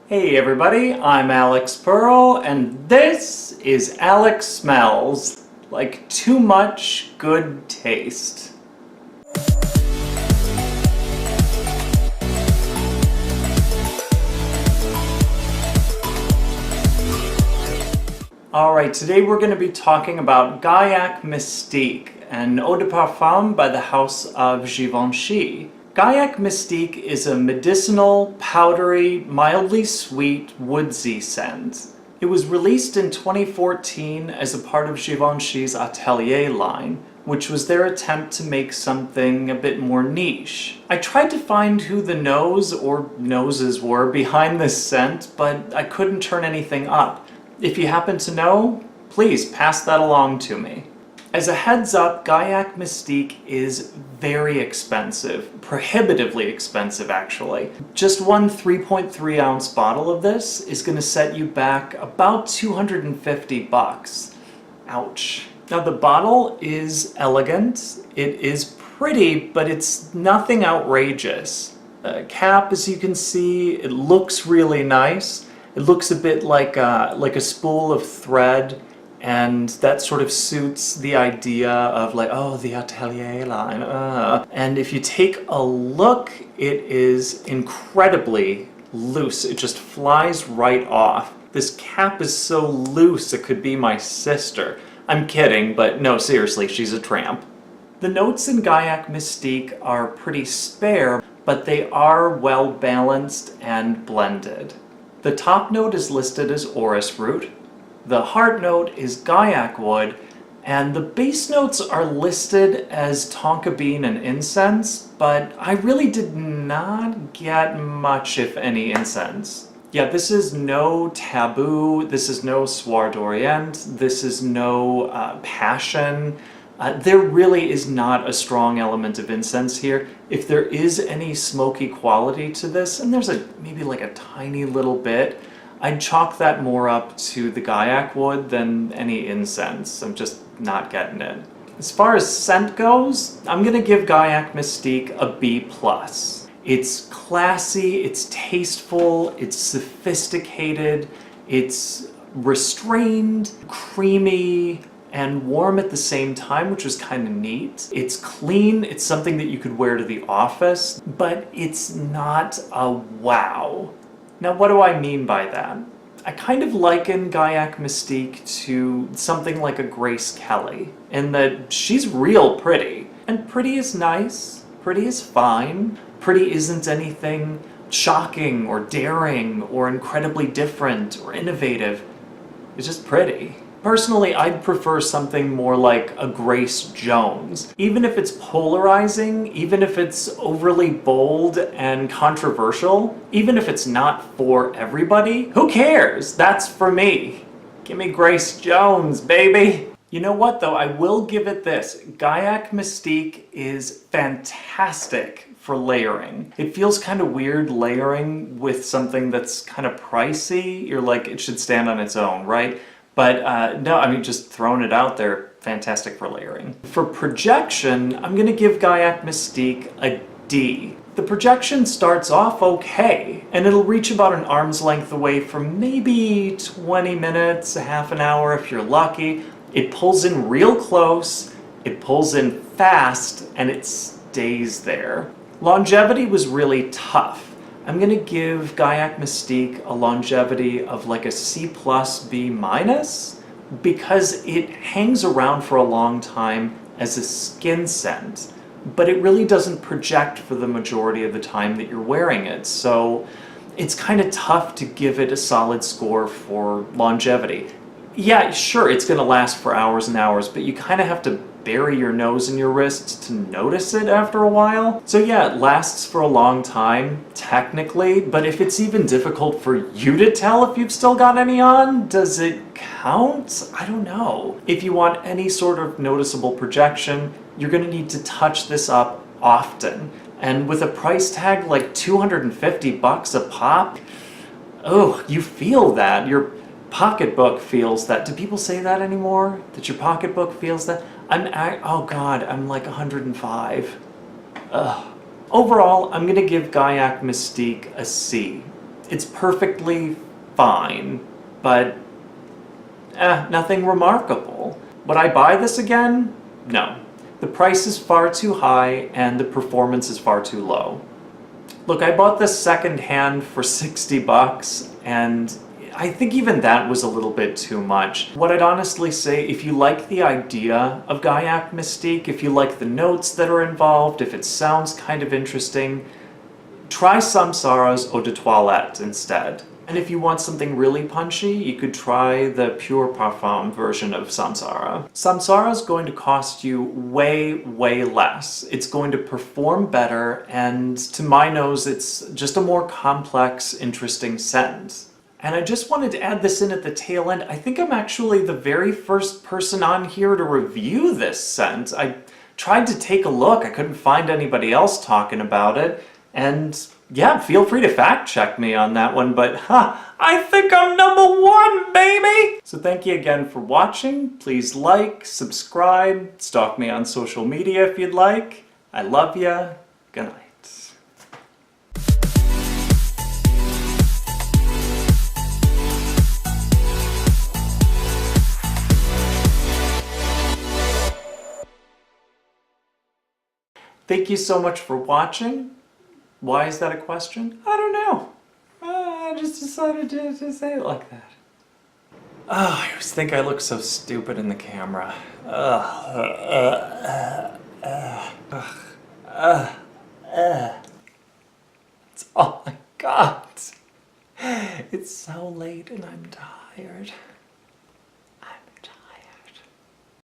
Hey everybody, I'm Alex Pearl, and this is Alex Smells. Like too much good taste. Alright, today we're going to be talking about Gaiac Mystique, an eau de parfum by the house of Givenchy. Gaiac Mystique is a medicinal, powdery, mildly sweet, woodsy scent. It was released in 2014 as a part of Givenchy's Atelier line, which was their attempt to make something a bit more niche. I tried to find who the nose or noses were behind this scent, but I couldn't turn anything up. If you happen to know, please pass that along to me. As a heads up, Gaiac Mystique is very expensive, prohibitively expensive actually. Just one 3.3 ounce bottle of this is going to set you back about 250 bucks. Ouch. Now the bottle is elegant, it is pretty, but it's nothing outrageous. The cap, as you can see, it looks really nice. It looks a bit like a spool of thread, and that sort of suits the idea of like, oh, the Atelier line. And if you take a look, it is incredibly loose. It just flies right off. This cap is so loose it could be my sister. I'm kidding, but no, seriously, she's a tramp. The notes in Gaiac Mystique are pretty spare, but they are well balanced and blended. The top note is listed as orris root, the heart note is Gaiac wood, and the base notes are listed as tonka bean and incense, but I really did not get much, if any, incense. Yeah, this is no taboo, this is no soir d'orient, this is no passion. There really is not a strong element of incense here. If there is any smoky quality to this, and there's maybe like a tiny little bit, I'd chalk that more up to the Gaiac wood than any incense. I'm just not getting it. As far as scent goes, I'm gonna give Gaiac Mystique a B+. It's classy, it's tasteful, it's sophisticated, it's restrained, creamy, and warm at the same time, which was kind of neat. It's clean, it's something that you could wear to the office, but it's not a wow. Now what do I mean by that? I kind of liken Gaiac Mystique to something like a Grace Kelly, in that she's real pretty. And pretty is nice, pretty is fine, pretty isn't anything shocking or daring or incredibly different or innovative. It's just pretty. Personally, I'd prefer something more like a Grace Jones. Even if it's polarizing, even if it's overly bold and controversial, even if it's not for everybody, who cares? That's for me. Give me Grace Jones, baby! You know what though, I will give it this. Gaiac Mystique is fantastic for layering. It feels kind of weird layering with something that's kind of pricey. You're like, it should stand on its own, right? But no, I mean, just throwing it out there, fantastic for layering. For projection, I'm gonna give Gaiac Mystique a D. The projection starts off okay, and it'll reach about an arm's length away for maybe 20 minutes, a half an hour if you're lucky. It pulls in real close, it pulls in fast, and it stays there. Longevity was really tough. I'm gonna give Gaiac Mystique a longevity of like a C+, B-, because it hangs around for a long time as a skin scent, but it really doesn't project for the majority of the time that you're wearing it, so it's kind of tough to give it a solid score for longevity. Yeah, sure, it's gonna last for hours and hours, but you kind of have to bury your nose in your wrist to notice it after a while. So yeah, it lasts for a long time, technically, but if it's even difficult for you to tell if you've still got any on, does it count? I don't know. If you want any sort of noticeable projection, you're gonna need to touch this up often. And with a price tag like 250 bucks a pop, oh, you feel that. Your pocketbook feels that. Do people say that anymore? That your pocketbook feels that? Oh god, I'm like 105. Ugh. Overall, I'm gonna give Gaiac Mystique a C. It's perfectly fine, but nothing remarkable. Would I buy this again? No. The price is far too high and the performance is far too low. Look, I bought this secondhand for 60 bucks and I think even that was a little bit too much. What I'd honestly say, if you like the idea of Gaiac Mystique, if you like the notes that are involved, if it sounds kind of interesting, try Samsara's Eau de Toilette instead. And if you want something really punchy, you could try the Pure Parfum version of Samsara. Samsara is going to cost you way, way less. It's going to perform better, and to my nose, it's just a more complex, interesting scent. And I just wanted to add this in at the tail end. I think I'm actually the very first person on here to review this scent. I tried to take a look, I couldn't find anybody else talking about it, and yeah, feel free to fact check me on that one, but I think I'm #1, baby! So thank you again for watching. Please like, subscribe, stalk me on social media if you'd like. I love ya. Good night. Thank you so much for watching. Why is that a question? I don't know. I just decided to say it like that. Oh, I always think I look so stupid in the camera.